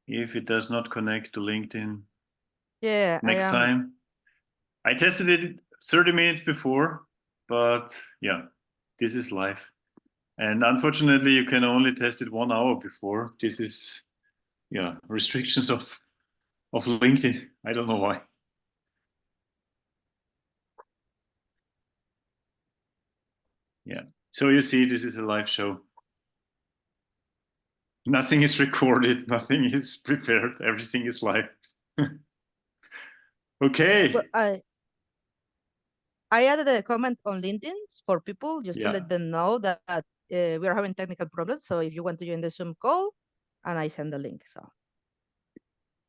if it does not connect to LinkedIn Yeah, next time. I tested it 30 minutes before, but yeah, this is live. And unfortunately, you can only test it 1 hour before. This is, yeah, restrictions of LinkedIn. I don't know why. Yeah. So you see, this is a live show. Nothing is recorded. Nothing is prepared. Everything is live. Okay. Well, I added a comment on LinkedIn for people just to let them know that we are having technical problems. So if you want to join the Zoom call, and I send the link. So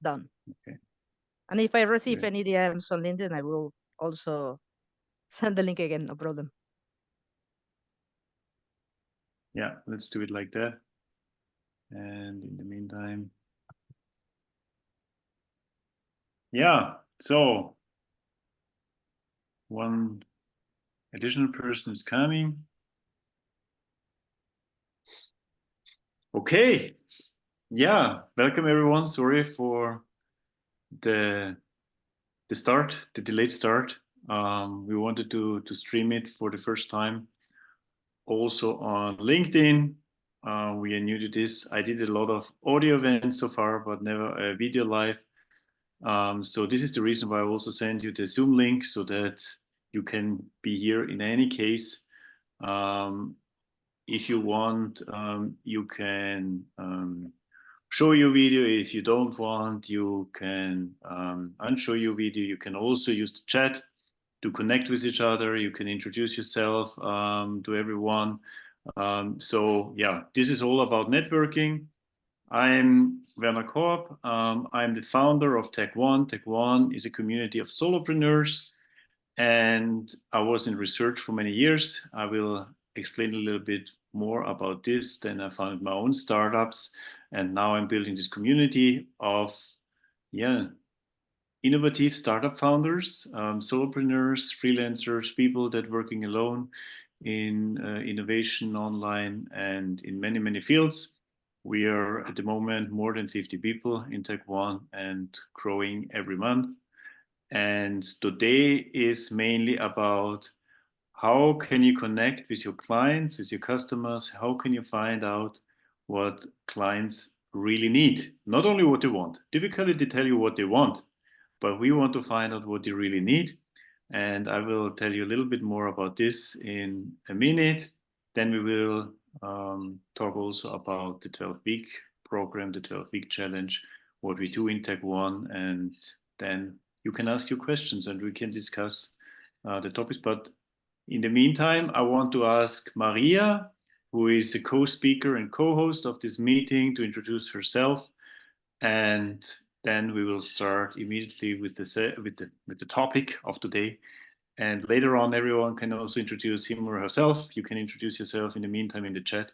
done. Okay. And if I receive any DMs on LinkedIn, I will also send the link again. No problem. Yeah, let's do it like that. And in the meantime, yeah, so one additional person is coming. Okay. Yeah, welcome everyone. Sorry for the delayed start. We wanted to stream it for the first time also on LinkedIn. We are new to this. I did a lot of audio events so far, but never a video live. So this is the reason why I also send you the Zoom link so that you can be here in any case. If you want, you can show your video. If you don't want, you can unshow your video. You can also use the chat to connect with each other. You can introduce yourself to everyone. So yeah, this is all about networking. I'm Werner Korb. I'm the founder of TEC-ONE. TEC-ONE is a community of solopreneurs, and I was in research for many years. I will explain a little bit more about this. Then I founded my own startups, and now I'm building this community of, yeah, innovative startup founders, solopreneurs, freelancers, people that working alone in innovation online and in many, many fields. We are at the moment more than 50 people in TEC-ONE and growing every month. And today is mainly about how can you connect with your clients, with your customers? How can you find out what clients really need? Not only what they want. Typically, they tell you what they want, but we want to find out what they really need. And I will tell you a little bit more about this in a minute. Then we will talk also about the 12-week program, the 12-week challenge, what we do in TEC-ONE, and then you can ask your questions and we can discuss the topics. But in the meantime, I want to ask Maria, who is a co-speaker and co-host of this meeting, to introduce herself, and then we will start immediately with the topic of today. And later on, everyone can also introduce him or herself. You can introduce yourself in the meantime in the chat,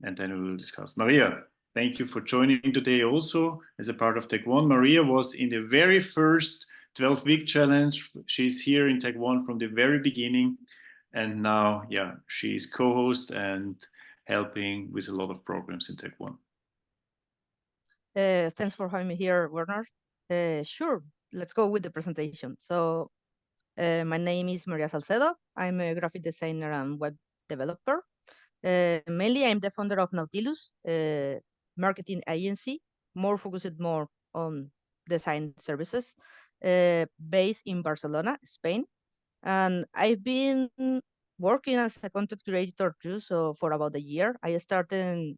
and then we will discuss. Maria, thank you for joining today also as a part of TEC-ONE. Maria was in the very first 12-week challenge. She's here in TEC-ONE from the very beginning. And now, yeah, she's co-host and helping with a lot of programs in TEC-ONE. Thanks for having me here, Werner. Sure, let's go with the presentation. So my name is Maria Salcedo. I'm a graphic designer and web developer. Mainly, I'm the founder of Nautilus, a marketing agency, more focused more on design services, based in Barcelona, Spain. And I've been working as a content creator too, so for about a year. I started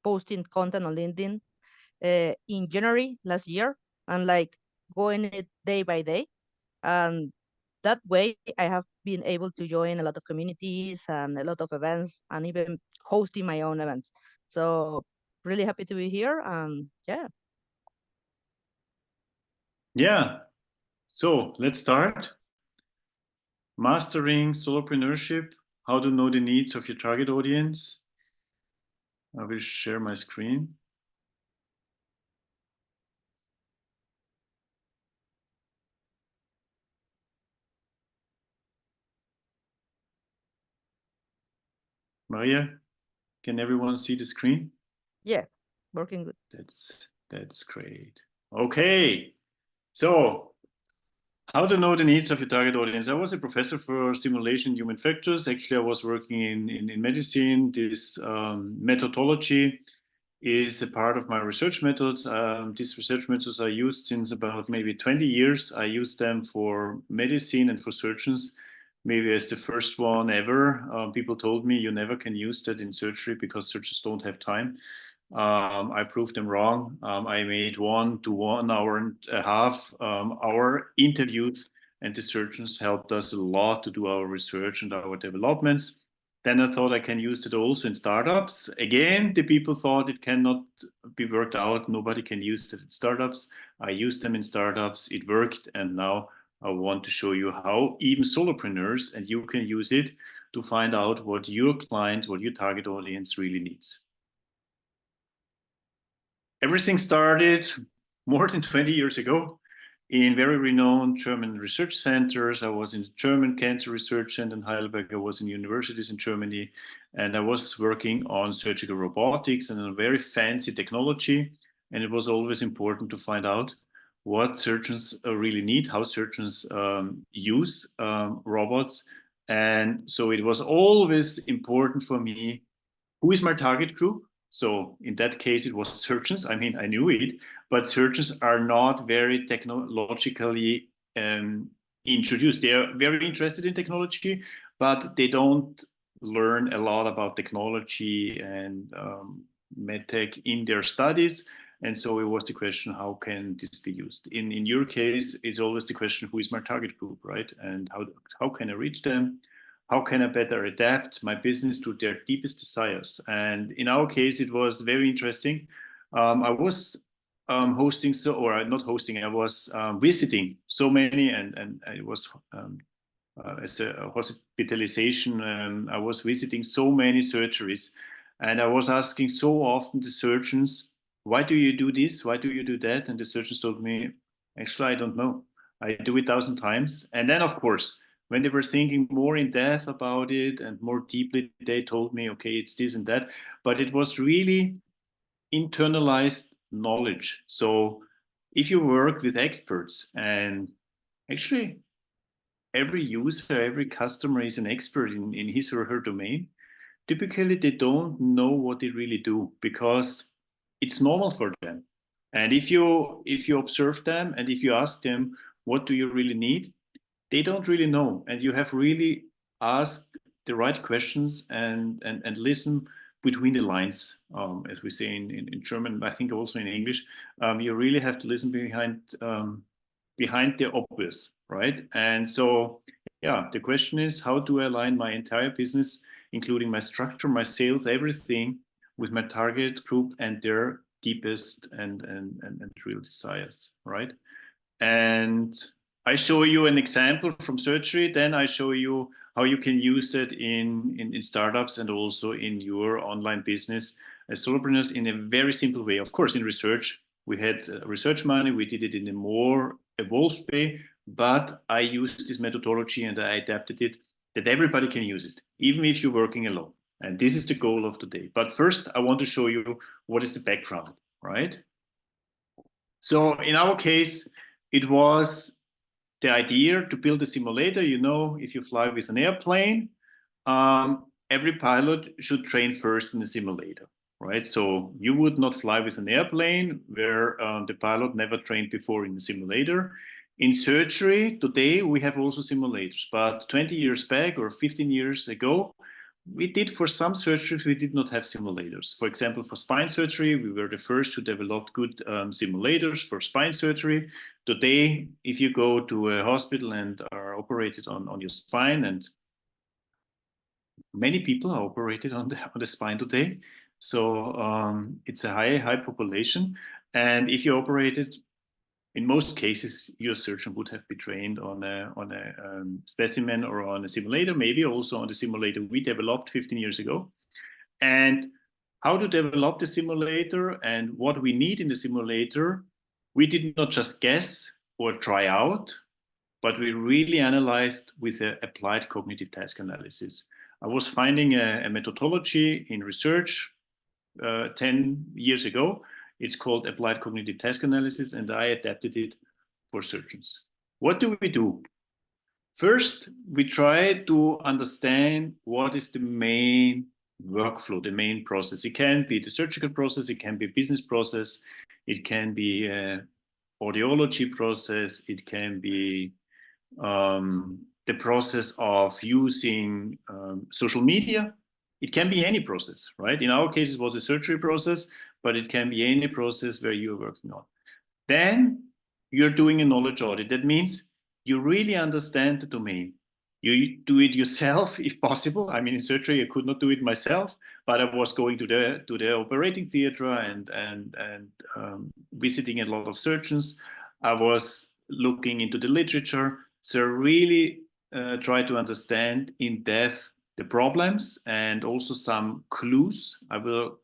posting content on LinkedIn in January last year, and like going it day by day. And that way, I have been able to join a lot of communities and a lot of events, and even hosting my own events. So really happy to be here. And yeah. Yeah. So let's start. Mastering Solopreneurship, how to know the needs of your target audience. I will share my screen. Maria, can everyone see the screen? Yeah, working good. That's great. Okay, so how to know the needs of your target audience. I was a professor for simulation human factors. Actually, I was working in medicine. This methodology is a part of my research methods. These research methods are used since about maybe 20 years. I use them for medicine and for surgeons, maybe as the first one ever. People told me you never can use that in surgery because surgeons don't have time. I proved them wrong. I made 1 to 1 hour and a half hour interviews, and the surgeons helped us a lot to do our research and our developments. Then I thought I can use it also in startups. Again, the people thought it cannot be worked out. Nobody can use it in startups. I used them in startups. It worked. And now I want to show you how even solopreneurs, and you can use it to find out what your client, what your target audience really needs. Everything started more than 20 years ago in very renowned German research centers. I was in the German Cancer Research Center in Heidelberg. I was in universities in Germany, and I was working on surgical robotics and a very fancy technology. And it was always important to find out what surgeons really need, how surgeons use robots. And so it was always important for me, who is my target group? So in that case, it was surgeons. I mean, I knew it, but surgeons are not very technologically introduced. They are very interested in technology, but they don't learn a lot about technology and MedTech in their studies. And so it was the question, how can this be used? In your case, it's always the question, who is my target group, right? And how can I reach them? How can I better adapt my business to their deepest desires? And in our case, it was very interesting. I was hosting, not hosting, I was visiting so many, and I was as a hospitalization, I was visiting so many surgeries, and I was asking so often the surgeons, why do you do this? Why do you do that? And the surgeons told me, actually, I don't know. I do it 1,000 times. And then, of course, when they were thinking more in depth about it and more deeply, they told me, okay, it's this and that. But it was really internalized knowledge. So if you work with experts, and actually every user, every customer is an expert in his or her domain, typically they don't know what they really do because it's normal for them. And if you observe them and if you ask them, what do you really need? They don't really know. And you have really asked the right questions and listen between the lines, as we say in German, I think also in English. You really have to listen behind the obvious, right? And so, yeah, the question is, how do I align my entire business, including my structure, my sales, everything, with my target group and their deepest and real desires, right? And I show you an example from surgery, then I show you how you can use that in startups and also in your online business as solopreneurs in a very simple way. Of course, in research, we had research money, we did it in a more evolved way, but I used this methodology and I adapted it that everybody can use it, even if you're working alone. And this is the goal of today. But first, I want to show you what is the background, right? So in our case, it was the idea to build a simulator. You know, if you fly with an airplane, every pilot should train first in the simulator, right? So you would not fly with an airplane where the pilot never trained before in the simulator. In surgery, today we have also simulators, but 20 years back or 15 years ago, we did for some surgeries, we did not have simulators. For example, for spine surgery, we were the first to develop good simulators for spine surgery. Today, if you go to a hospital and are operated on your spine, and many people are operated on the spine today, so it's a high population. And if you operated, in most cases, your surgeon would have been trained on a specimen or on a simulator, maybe also on the simulator we developed 15 years ago. And how to develop the simulator and what we need in the simulator, we did not just guess or try out, but we really analyzed with an applied cognitive task analysis. I was finding a methodology in research 10 years ago. It's called applied cognitive task analysis, and I adapted it for surgeons. What do we do? First, we try to understand what is the main workflow, the main process. It can be the surgical process, it can be a business process, it can be an audiology process, it can be the process of using social media. It can be any process, right? In our case, it was a surgery process, but it can be any process where you're working on. Then you're doing a knowledge audit. That means you really understand the domain. You do it yourself if possible. I mean, in surgery, I could not do it myself, but I was going to the operating theater and visiting a lot of surgeons. I was looking into the literature. So really try to understand in depth the problems and also some clues. I will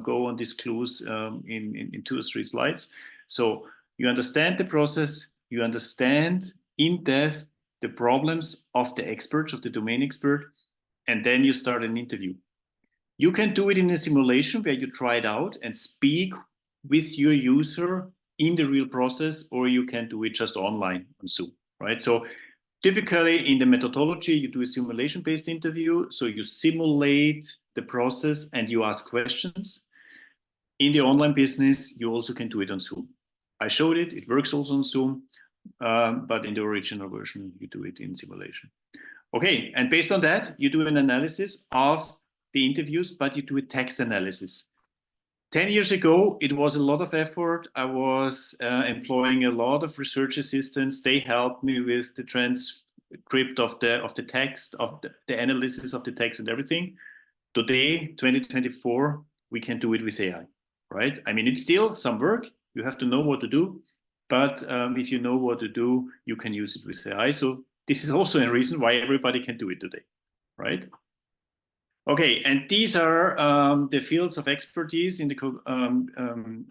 go on these clues in 2 or 3 slides. So you understand the process, you understand in depth the problems of the experts, of the domain expert, and then you start an interview. You can do it in a simulation where you try it out and speak with your user in the real process, or you can do it just online on Zoom, right? So typically in the methodology, you do a simulation-based interview. So you simulate the process and you ask questions. In the online business, you also can do it on Zoom. I showed it, it works also on Zoom, but in the original version, you do it in simulation. Okay, and based on that, you do an analysis of the interviews, but you do a text analysis. 10 years ago, it was a lot of effort. I was employing a lot of research assistants. They helped me with the transcript of the text, of the analysis of the text and everything. Today, 2024, we can do it with AI, right? I mean, it's still some work. You have to know what to do. But if you know what to do, you can use it with AI. So this is also a reason why everybody can do it today, right? Okay, and these are the fields of expertise in the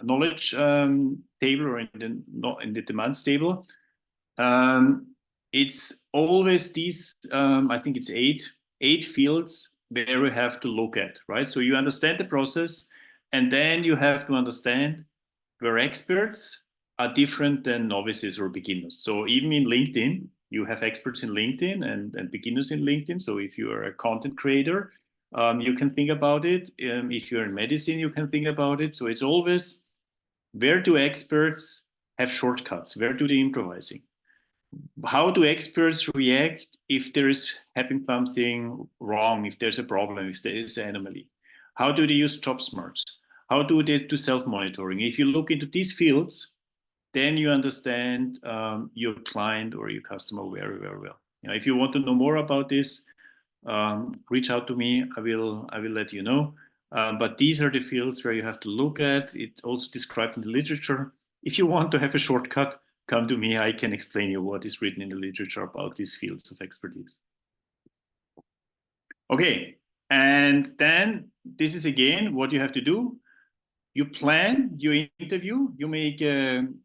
knowledge table or in the demands table. It's always these, I think it's eight fields where we have to look at, right? So you understand the process, and then you have to understand where experts are different than novices or beginners. So even in LinkedIn, you have experts in LinkedIn and beginners in LinkedIn. So if you are a content creator, you can think about it. If you're in medicine, you can think about it. So it's always, where do experts have shortcuts? Where do they improvising? How do experts react if there is happening something wrong, if there's a problem, if there is an anomaly? How do they use job smarts? How do they do self-monitoring? If you look into these fields, then you understand your client or your customer very, very well. If you want to know more about this, reach out to me. I will let you know. But these are the fields where you have to look at. It's also described in the literature. If you want to have a shortcut, come to me. I can explain you what is written in the literature about these fields of expertise. Okay, and then this is again what you have to do. You plan your interview. You make an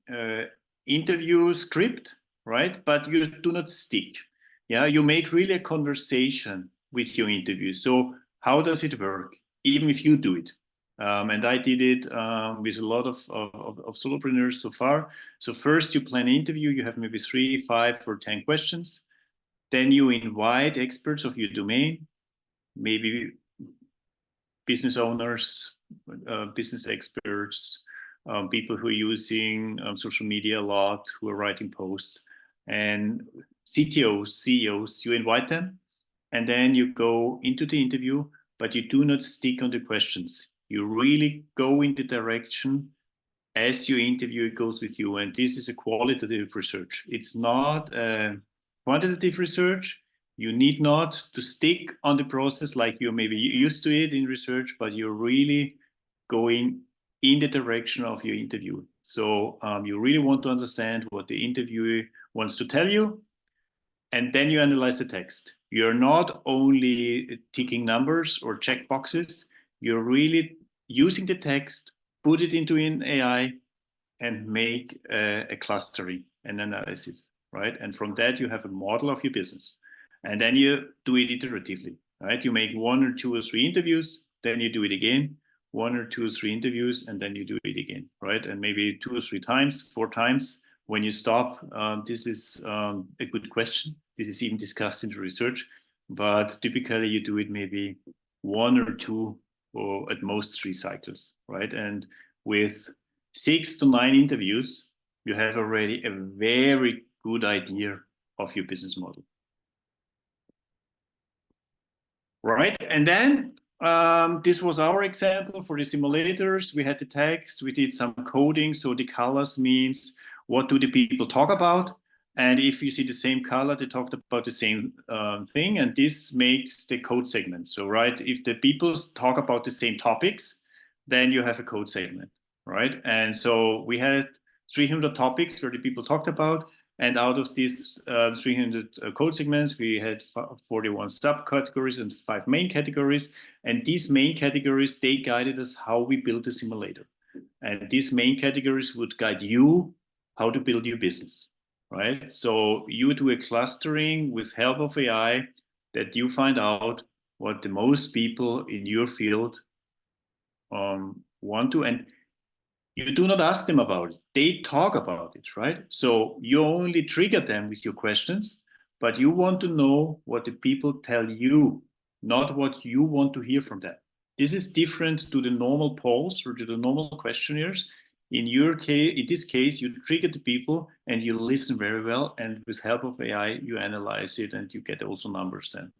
interview script, right? But you do not stick. Yeah, you make really a conversation with your interview. So how does it work? Even if you do it. And I did it with a lot of solopreneurs so far. So first you plan an interview, you have maybe 3, 5, or 10 questions. Then you invite experts of your domain, maybe business owners, business experts, people who are using social media a lot, who are writing posts, and CTOs, CEOs, you invite them, and then you go into the interview, but you do not stick on the questions. You really go in the direction as your interview goes with you. And this is a qualitative research. It's not a quantitative research. You need not to stick on the process like you're maybe used to it in research, but you're really going in the direction of your interview. So you really want to understand what the interviewer wants to tell you, and then you analyze the text. You're not only ticking numbers or check boxes, you're really using the text, put it into an AI, and make a clustering, an analysis, right? And from that, you have a model of your business. And then you do it iteratively, right? You make 1 or 2 or 3 interviews, then you do it again. 1 or 2 or 3 interviews, and then you do it again, right? And maybe 2 or 3 times, 4 times. When you stop, this is a good question. This is even discussed in the research, but typically you do it maybe 1 or 2 or at most 3 cycles, right? And with 6 to 9 interviews, you have already a very good idea of your business model. Right, and then this was our example for the simulators. We had the text, we did some coding. So the colors means what do the people talk about? And if you see the same color, they talked about the same thing. And this makes the code segment. So, right, if the people talk about the same topics, then you have a code segment, right? And so we had 300 topics where the people talked about. And out of these 300 code segments, we had 41 subcategories and 5 main categories. And these main categories, they guided us how we build a simulator. And these main categories would guide you how to build your business, right? So you do a clustering with help of AI that you find out what the most people in your field want to. And you do not ask them about it. They talk about it, right? So you only trigger them with your questions, but you want to know what the people tell you, not what you want to hear from them. This is different to the normal polls or to the normal questionnaires. In your case, in this case, you trigger the people and you listen very well. And with help of AI, you analyze it and you get also numbers then.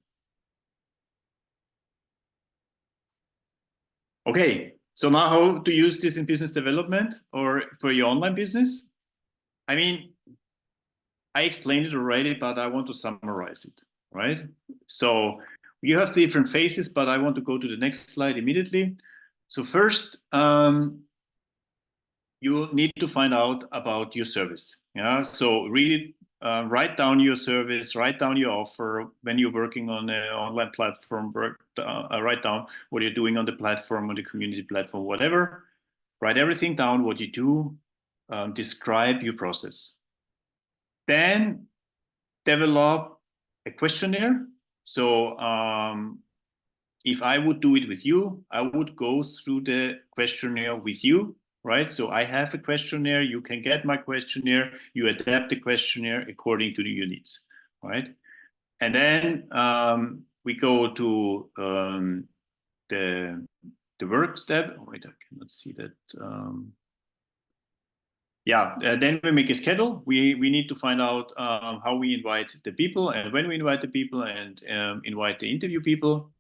Okay, so now how to use this in business development or for your online business? I mean, I explained it already, but I want to summarize it, right? So you have different phases, but I want to go to the next slide immediately. So first, you need to find out about your service. Yeah, so really write down your service, write down your offer. When you're working on an online platform, write down what you're doing on the platform, on the community platform, whatever. Write everything down, what you do, describe your process. Then develop a questionnaire. So if I would do it with you, I would go through the questionnaire with you, right? So I have a questionnaire, you can get my questionnaire, you adapt the questionnaire according to your needs, right? And then we go to the work step. Oh, wait, I cannot see that. Then we make a schedule. We need to find out how we invite the people and when we invite the people and invite the interview people.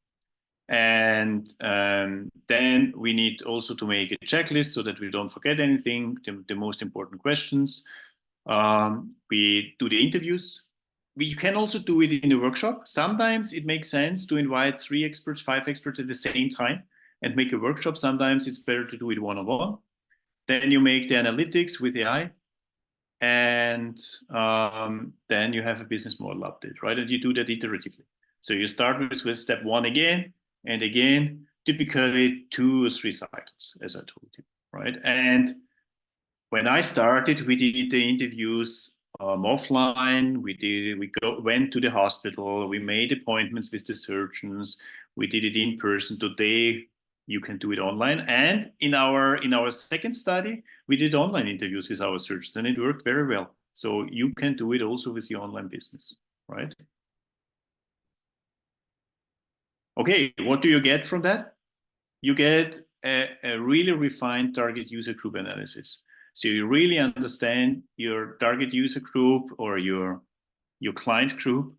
And then we need also to make a checklist so that we don't forget anything, the most important questions. We do the interviews. We can also do it in a workshop. Sometimes it makes sense to invite 3 experts, 5 experts at the same time and make a workshop. Sometimes it's better to do it one-on-one. Then you make the analytics with AI. And then you have a business model update, right? And you do that iteratively. So you start with step 1 again and again, typically 2 or 3 cycles, as I told you, right? And when I started, we did the interviews offline. Went to the hospital. We made appointments with the surgeons. We did it in person. Today, you can do it online. And in our second study, we did online interviews with our surgeons, and it worked very well. So you can do it also with your online business, right? Okay, what do you get from that? You get a really refined target user group analysis. So you really understand your target user group or your client group.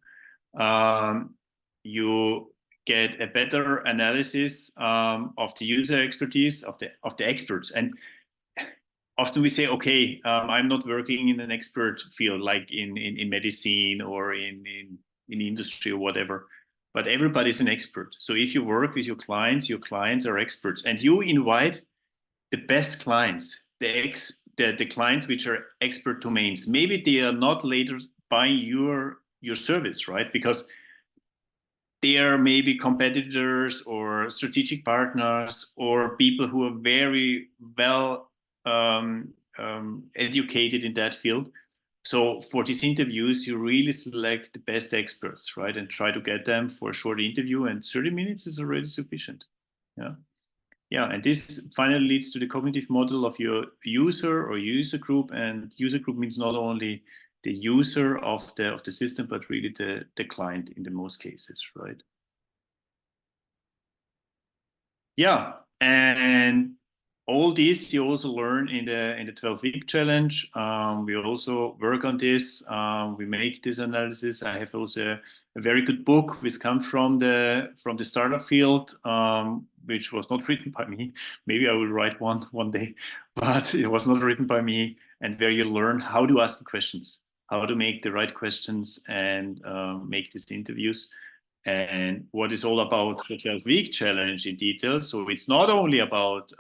You get a better analysis of the user expertise of the experts. And often we say, okay, I'm not working in an expert field like in medicine or in industry or whatever. But everybody's an expert. So if you work with your clients are experts, and you invite the best clients, the clients which are expert domains. Maybe they are not later buying your service, right? Because they are maybe competitors or strategic partners or people who are very well educated in that field. So for these interviews, you really select the best experts, right? And try to get them for a short interview, and 30 minutes is already sufficient. Yeah. Yeah, and this finally leads to the cognitive model of your user or user group. And user group means not only the user of the system, but really the client in the most cases, right? Yeah, and all this you also learn in the 12-week challenge. We also work on this. We make this analysis. I have also a very good book which comes from the startup field, which was not written by me. Maybe I will write one day, but it was not written by me. And where you learn how to ask questions, how to make the right questions, and make these interviews. And what is all about the 12-week challenge in detail. So it's not only about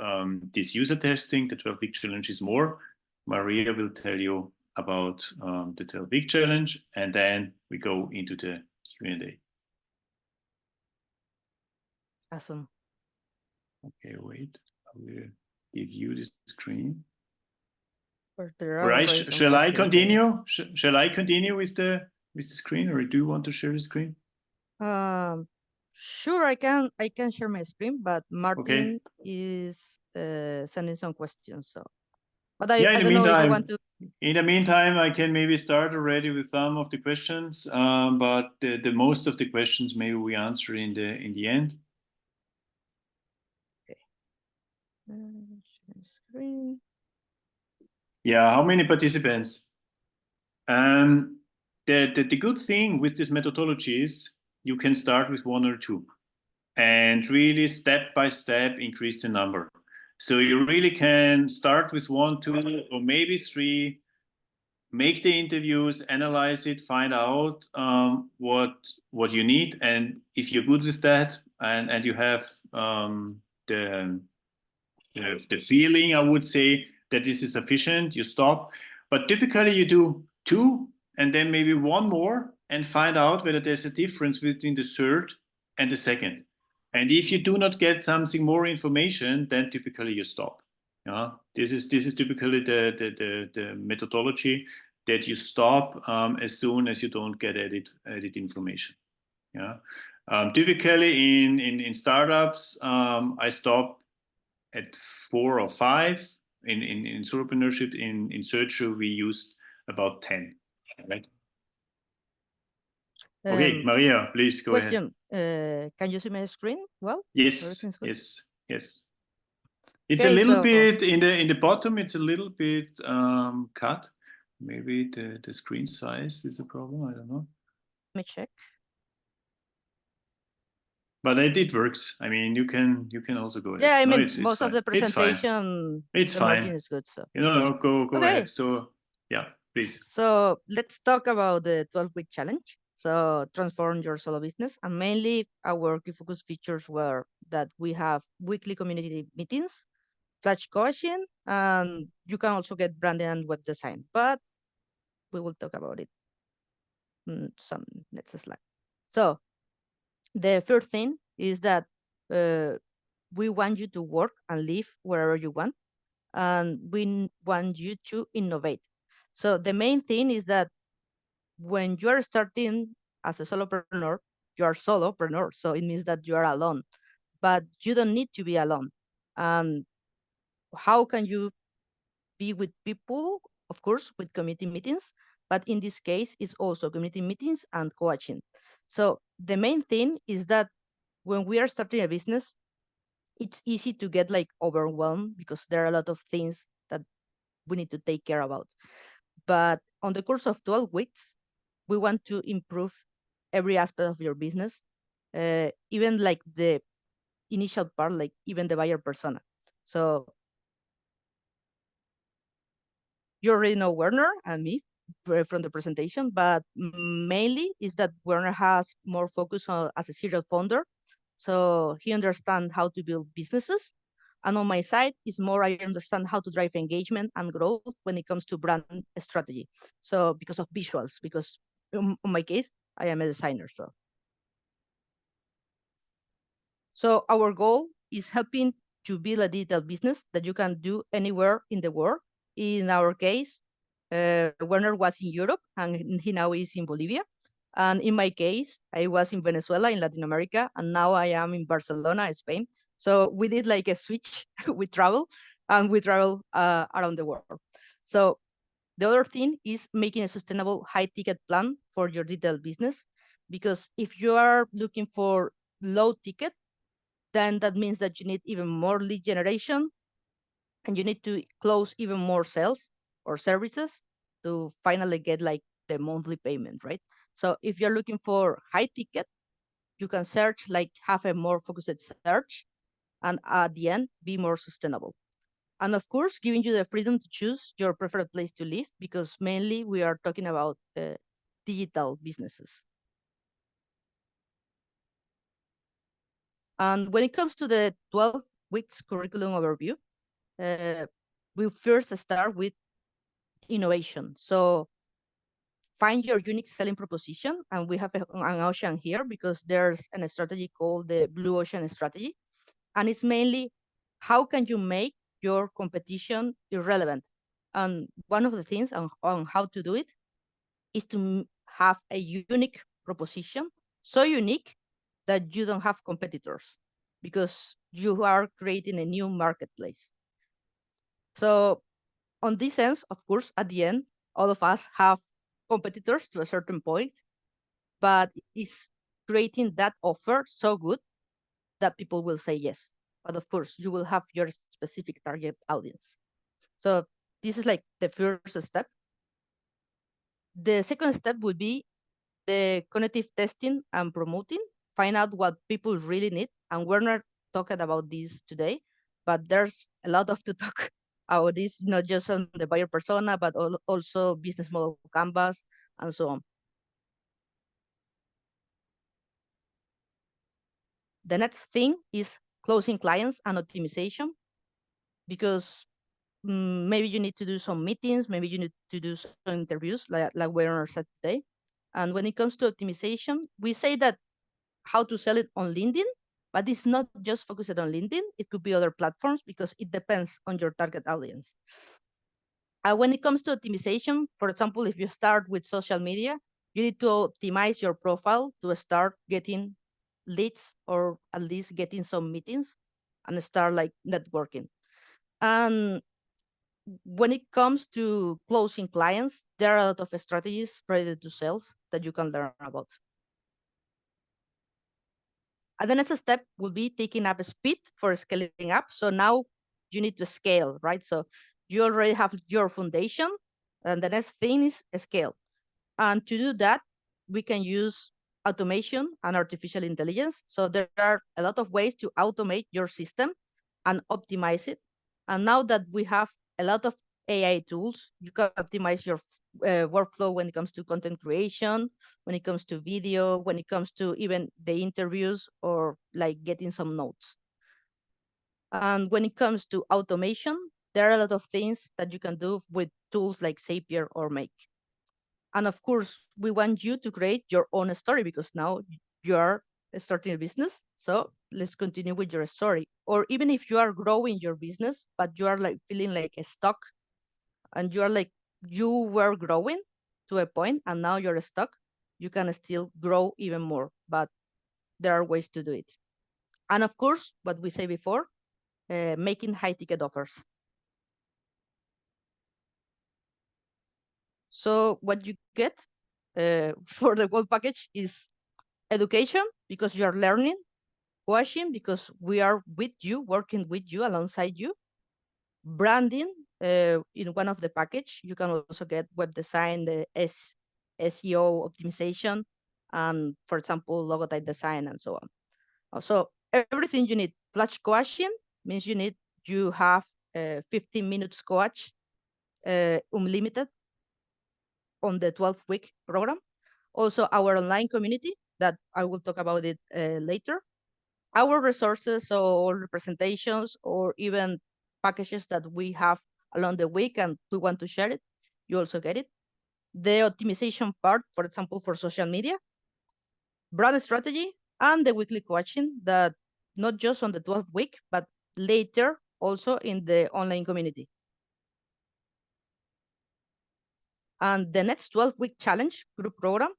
this user testing. The 12-week challenge is more. Maria will tell you about the 12-week challenge, and then we go into the Q&A. Awesome. Okay, wait. I will give you the screen. There All are right, already some shall I questions there. continue? Shall I continue with the screen, or do you want to share the screen? Sure, I can share my screen, but Martin Okay. is sending some questions. So, but Yeah, I don't know if you want to. in the meantime, I can maybe start already with some of the questions, but the most of the questions maybe we answer in the end. Okay. Share screen. Yeah, how many participants? The good thing with this methodology is you can start with 1 or 2 and really step by step increase the number. So you really can start with 1, 2, or maybe 3, make the interviews, analyze it, find out what you need, and if you're good with that, and you have the the feeling, I would say, that this is sufficient, you stop. But typically you do 2 and then maybe 1 more and find out whether there's a difference between the third and the second. And if you do not get something more information, then typically you stop. Yeah, this is typically the methodology, that you stop as soon as you don't get added information. Yeah, typically in startups, I stop at 4 or 5. In Solopreneurship, in surgery, we used about 10. Right. Okay, Maria, please go ahead. Question: can you see my screen? Well, Yes, everything's good. yes. It's a Okay, little so bit in the bottom. It's a little bit cut. Maybe the screen size is a problem. I don't know. let me check. But it works. I mean, you can also go ahead. Yeah, I No, mean it's most of fine. the It's fine. presentation, It's the margin fine. is good. So No, go okay. ahead. So yeah, please. So let's talk about the 12-week challenge. So transform your solo business, and mainly our key focus features were that we have weekly community meetings, flash coaching, and you can also get branding and web design. But we will talk about it some next slide. So the first thing is that uh, we want you to work and live wherever you want, and we want you to innovate. So the main thing is that when you are starting as a solopreneur, you are solopreneur. So it means that you are alone, but you don't need to be alone. And how can you be with people? Of course, with community meetings, but in this case, it's also community meetings and coaching. So the main thing is that when we are starting a business, it's easy to get like overwhelmed because there are a lot of things that we need to take care about. But on the course of 12 weeks, we want to improve every aspect of your business, even like the initial part, like even the buyer persona. So you already know Werner and me from the presentation, but mainly is that Werner has more focus on as a serial founder. So he understands how to build businesses. And on my side is more, I understand how to drive engagement and growth when it comes to brand strategy. So because of visuals, because in my case, I am a designer. So our goal is helping to build a digital business that you can do anywhere in the world. In our case, Werner was in Europe and he now is in Bolivia. And in my case, I was in Venezuela in Latin America, and now I am in Barcelona, Spain. So we did like a switch with travel, and we travel around the world. So the other thing is making a sustainable high ticket plan for your digital business, because if you are looking for low ticket, then that means that you need even more lead generation, and you need to close even more sales or services to finally get like the monthly payment, right? So if you're looking for high ticket, you can search, like have a more focused search, and at the end be more sustainable. And of course, giving you the freedom to choose your preferred place to live, because mainly we are talking about digital businesses. And when it comes to the 12 weeks curriculum overview, uh, we first start with innovation. So find your unique selling proposition. And we have an ocean here because there's a strategy called the Blue Ocean strategy. And it's mainly how can you make your competition irrelevant? And one of the things on how to do it is to have a unique proposition, so unique that you don't have competitors, because you are creating a new marketplace. So on this sense, of course, at the end, all of us have competitors to a certain point, but it's creating that offer so good that people will say yes. But of course, you will have your specific target audience. So this is like the first step. The second step would be the cognitive testing and promoting, find out what people really need. And Werner talked about this today, but there's a lot of to talk about this, not just on the buyer persona, but also business model canvas and so on. The next thing is closing clients and optimization, because maybe you need to do some meetings, maybe you need to do some interviews, like Werner said today. And when it comes to optimization, we say that how to sell it on LinkedIn, but it's not just focused on LinkedIn. It could be other platforms because it depends on your target audience. When it comes to optimization, for example, if you start with social media, you need to optimize your profile to start getting leads, or at least getting some meetings and start like networking. And when it comes to closing clients, there are a lot of strategies related to sales that you can learn about. And the next step will be taking up speed for scaling up. So now you need to scale, right? So you already have your foundation, and the next thing is scale. And to do that, we can use automation and artificial intelligence. So there are a lot of ways to automate your system and optimize it. And now that we have a lot of AI tools, you can optimize your workflow when it comes to content creation, when it comes to video, when it comes to even the interviews, or like getting some notes. And when it comes to automation, there are a lot of things that you can do with tools like Zapier or Make. And of course, we want you to create your own story, because now you are starting a business. So let's continue with your story. Or even if you are growing your business, but you are like feeling like a stuck, and you are like, you were growing to a point and now you're stuck, you can still grow even more, but there are ways to do it. And of course, what we say before, making high ticket offers. So what you get for the whole package is education, because you are learning, coaching, because we are with you, working with you, alongside you, branding. In one of the package, you can also get web design, the SEO optimization, and for example, logotype design and so on. So everything you need. Flash coaching means you have 15 minutes coach, unlimited, on the 12-week program. Also, our online community that I will talk about it later. Our resources or representations, or even packages that we have along the week and we want to share it, you also get it. The optimization part, for example, for social media, brand strategy, and the weekly coaching that not just on the 12th week, but later also in the online community. And the next 12-week challenge group program,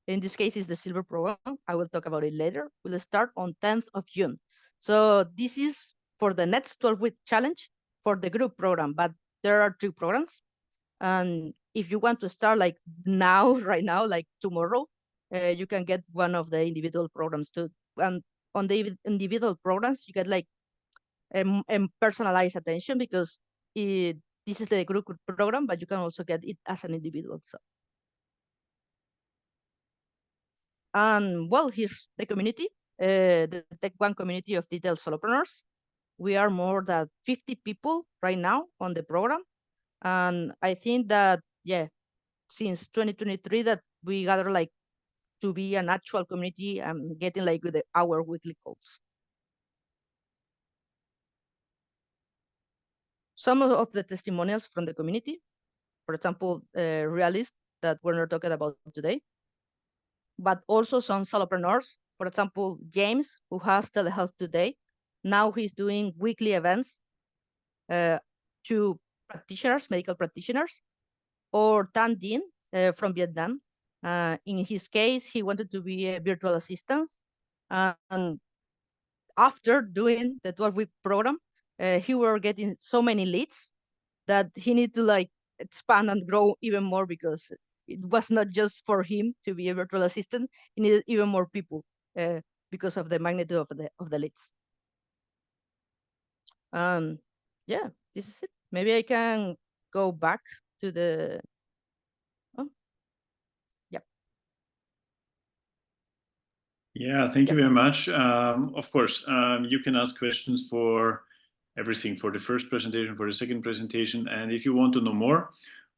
in this case is the silver program, I will talk about it later, will start on 10th of June. So this is for the next 12-week challenge for the group program, but there are 3 programs. And if you want to start like now, right now, like tomorrow, you can get one of the individual programs too. And on the individual programs, you get like personalized attention because this is the group program, but you can also get it as an individual. So, and well, here's the community, the TEC-ONE community of digital solopreneurs. We are more than 50 people right now on the program. And I think that, yeah, since 2023 that we gather like to be an actual community and getting like with our weekly calls. Some of the testimonials from the community, for example, Realist that we're not talking about today, but also some solopreneurs. For example, James, who has telehealth today, now he's doing weekly events uh, to practitioners, medical practitioners, or Tan Dinh from Vietnam. In his case, he wanted to be a virtual assistant. And after doing the 12-week program, he were getting so many leads that he need to like expand and grow even more because it was not just for him to be a virtual assistant. He needed even more people because of the magnitude of the leads. Yeah, this is it. Maybe I can go back to the. Oh, yeah. Yeah, thank you very much. Of course, you can ask questions for everything, for the first presentation, for the second presentation. And if you want to know more,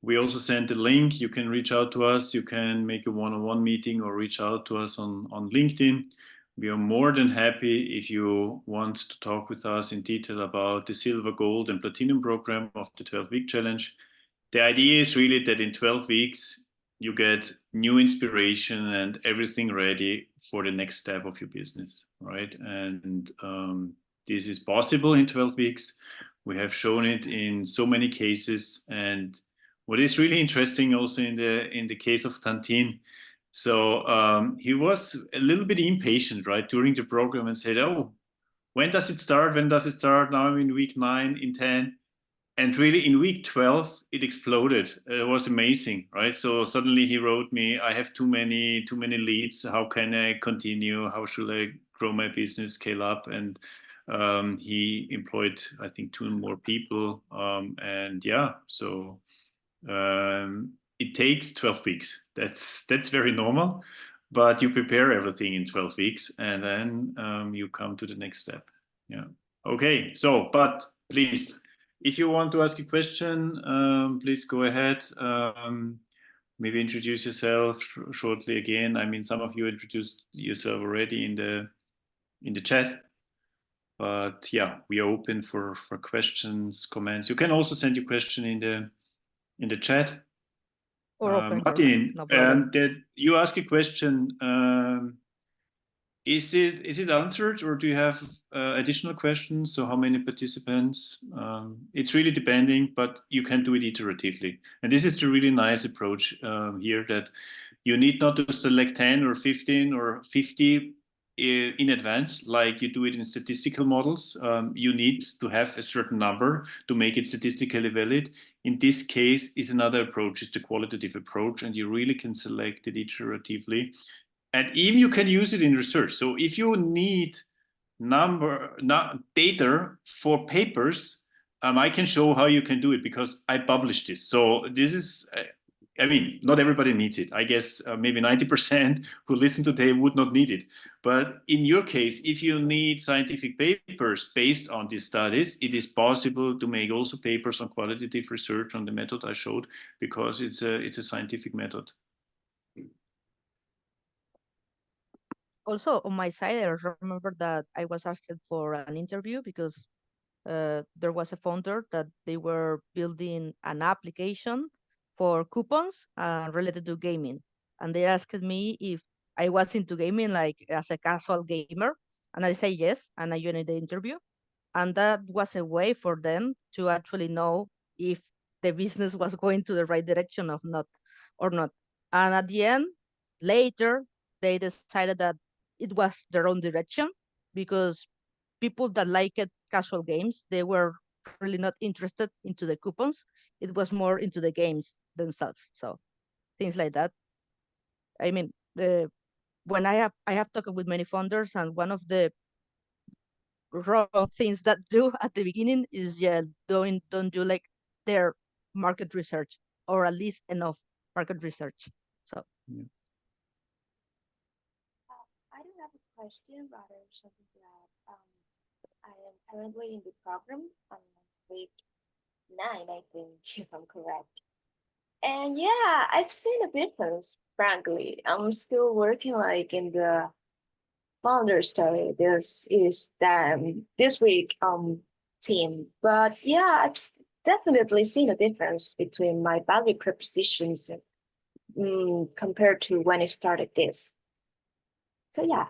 we also sent a link. You can reach out to us. You can make a one-on-one meeting or reach out to us on LinkedIn. We are more than happy if you want to talk with us in detail about the silver, gold, and platinum program of the 12-week challenge. The idea is really that in 12 weeks, you get new inspiration and everything ready for the next step of your business, right? And this is possible in 12 weeks. We have shown it in so many cases. And what is really interesting also in the case of Tantin, so he was a little bit impatient, right, during the program and said, "Oh, when does it start? When does it start? Now I'm in week 9, in 10." And really in week 12 it exploded. It was amazing, right? So suddenly he wrote me, I have too many leads, how can I continue, how should I grow my business, scale up? And he employed, I think, 2 more people, and yeah, so it takes 12 weeks. That's very normal, but you prepare everything in 12 weeks and then you come to the next step. Yeah. Okay, so but please, if you want to ask a question, please go ahead. Maybe introduce yourself shortly again. I mean, some of you introduced yourself already in the chat, but yeah, we are open for questions, comments. You can also send your question in the chat. Or open your mic, Martin, no problem. did you ask a question? Is it answered, or do you have additional questions? So how many participants? It's really depending, but you can do it iteratively. And this is the really nice approach here, that you need not to select 10 or 15 or 50 in advance, like you do it in statistical models. You need to have a certain number to make it statistically valid. In this case, is another approach, is the qualitative approach, and you really can select it iteratively. And even you can use it in research. So if you need data for papers, I can show how you can do it because I published this. So this is, I mean, not everybody needs it. I guess maybe 90% who listen today would not need it. But in your case, if you need scientific papers based on these studies, it is possible to make also papers on qualitative research on the method I showed, because it's a scientific method. Also, on my side, I remember that I was asked for an interview because there was a founder that they were building an application for coupons related to gaming. And they asked me if I was into gaming, like as a casual gamer. And I say yes, and I joined the interview. And that was a way for them to actually know if the business was going to the right direction of not or not. And at the end, later, they decided that it was their own direction because people that liked casual games, they were really not interested into the coupons. It was more into the games themselves. So things like that. I mean, the when I have talked with many founders, and one of the wrong things that do at the beginning is don't do like their market research, or at least enough market research. So I don't have a question, rather something that I am currently in the program on week 9, I think, if I'm correct. And yeah, I've seen a difference, frankly. I'm still working like in the founder story. This is this week team. But yeah, definitely seen a difference between my value propositions compared to when I started this. So yeah,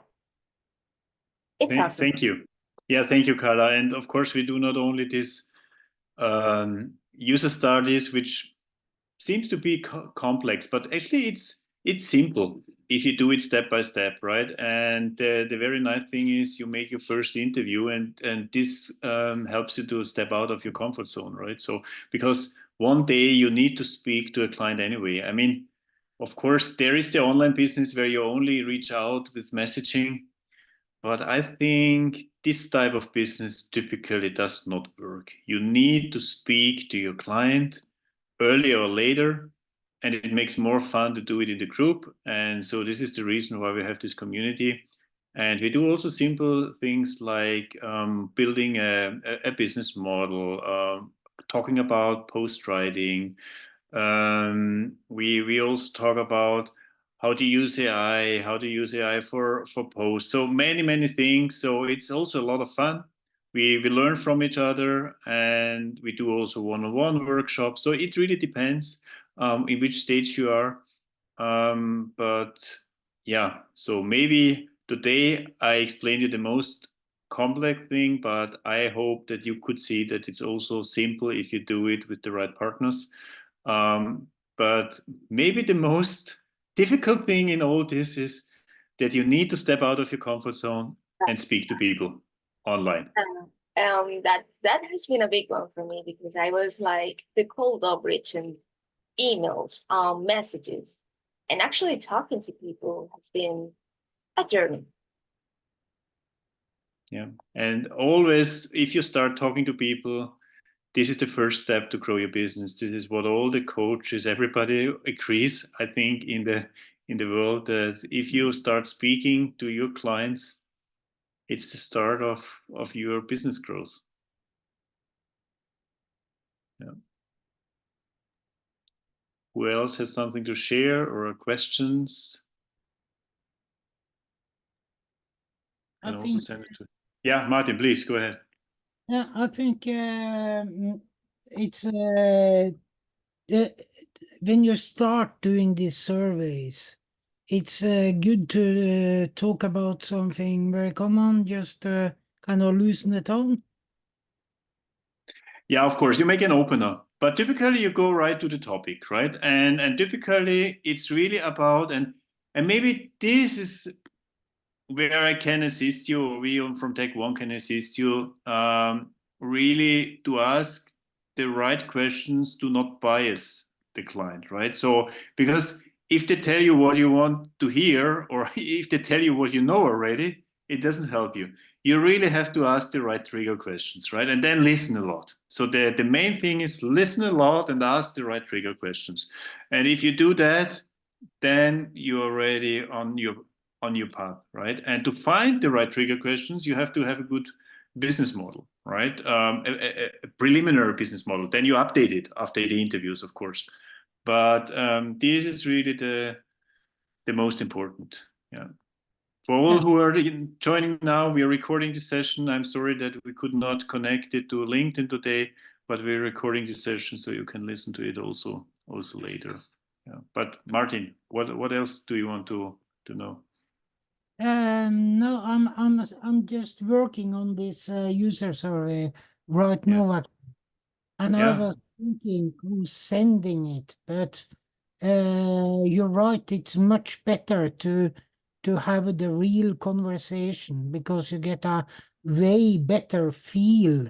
it's awesome. Thank you. Yeah, thank you, Carla. And of course, we do not only this user studies, which seems to be complex, but actually it's simple if you do it step by step, right? And the very nice thing is you make your first interview, and this helps you to step out of your comfort zone, right? So because one day you need to speak to a client anyway. I mean, of course, there is the online business where you only reach out with messaging, but I think this type of business typically does not work. You need to speak to your client earlier or later, and it makes more fun to do it in the group. And so this is the reason why we have this community. And we do also simple things like building a business model, talking about post writing. We also talk about how to use AI, how to use AI for posts. So many things. So it's also a lot of fun. We learn from each other, and we do also one-on-one workshops. So it really depends in which stage you are. But yeah, so maybe today I explained you the most complex thing, but I hope that you could see that it's also simple if you do it with the right partners. But maybe the most difficult thing in all this is that you need to step out of your comfort zone and speak to people online. That has been a big one for me because I was like the cold outreach and emails, messages, and actually talking to people has been a journey. Yeah, and always, if you start talking to people, this is the first step to grow your business. This is what all the coaches, everybody agrees, I think, in the world, that if you start speaking to your clients, it's the start of your business growth. Yeah. Who else has something to share or questions? And also send it to. Yeah, Martin, please go ahead. Yeah, I think it's when you start doing these surveys, it's good to talk about something very common, just to kind of loosen the tone. Yeah, of course, you make an opener, but typically you go right to the topic, right? And typically it's really about, and maybe this is where I can assist you, or we from TEC-ONE can assist you, really to ask the right questions, to not bias the client, right? So, because if they tell you what you want to hear, or if they tell you what you know already, it doesn't help you. You really have to ask the right trigger questions, right? And then listen a lot. So the main thing is listen a lot and ask the right trigger questions. And if you do that, then you're already on your path, right? And to find the right trigger questions, you have to have a good business model, right? A preliminary business model. Then you update it after the interviews, of course. But this is really the most important. Yeah. For all who are joining now, we are recording this session. I'm sorry that we could not connect it to LinkedIn today, but we're recording this session so you can listen to it also later. Yeah. But Martin, what else do you want to know? No, I'm just working on this user survey right now, and I was thinking who's sending it, but you're right. It's much better to have the real conversation because you get a way better feel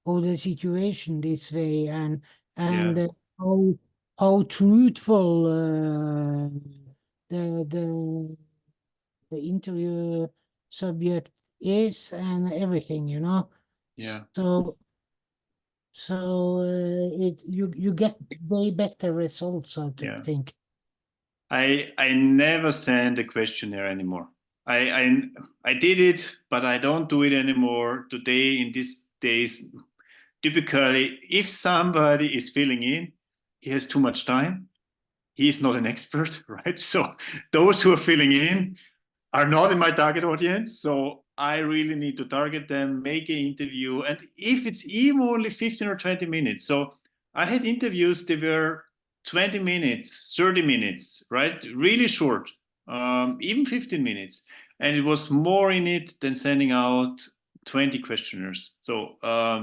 of the situation this way, and how truthful the interview subject is and everything, you know. Yeah. So you get way better results, I think. I never send a questionnaire anymore. I did it, but I don't do it anymore today in these days. Typically, if somebody is filling in, he has too much time. He is not an expert, right? So those who are filling in are not in my target audience. So I really need to target them, make an interview. And if it's even only 15 or 20 minutes. So I had interviews, they were 20 minutes, 30 minutes, right? Really short, even 15 minutes. And it was more in it than sending out 20 questionnaires. So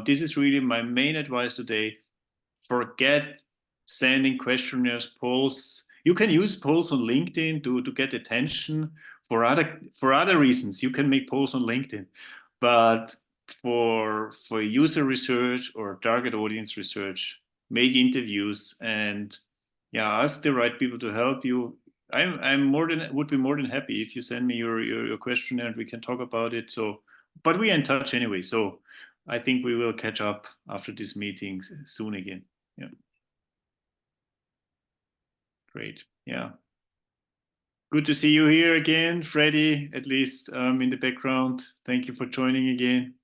this is really my main advice today. Forget sending questionnaires, polls. You can use polls on LinkedIn to get attention for other reasons. You can make polls on LinkedIn, but for user research or target audience research, make interviews and ask the right people to help you. Would be more than happy if you send me your questionnaire and we can talk about it. So, but we are in touch anyway. So I think we will catch up after this meeting soon again. Yeah. Great. Yeah. Good to see you here again, Freddie, at least in the background. Thank you for joining again.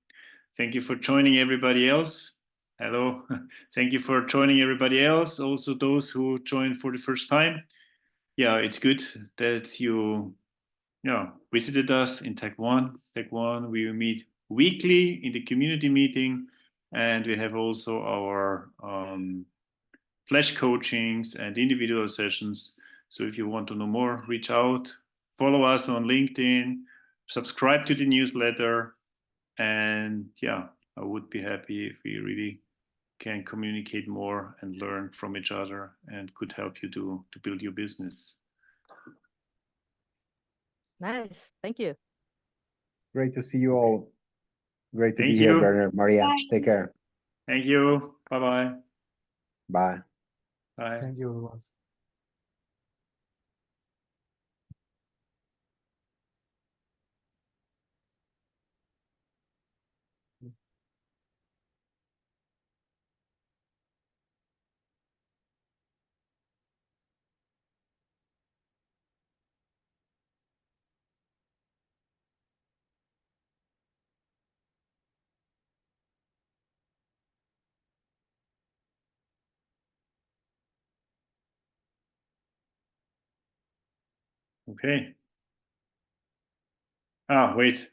Thank you for joining everybody else. Hello. Thank you for joining everybody else, also those who joined for the first time. Yeah, it's good that you visited us in TEC-ONE. TEC-ONE, we meet weekly in the community meeting, and we have also our flash coachings and individual sessions. So if you want to know more, reach out, follow us on LinkedIn, subscribe to the newsletter. And yeah, I would be happy if we really can communicate more and learn from each other and could help you to build your business. Nice. Thank you. Great to see you all. Great to Thank be here, you. Werner. Maria, take care. Thank you. Bye-bye. Bye. Bye. Thank you, everyone. Okay. Ah, wait.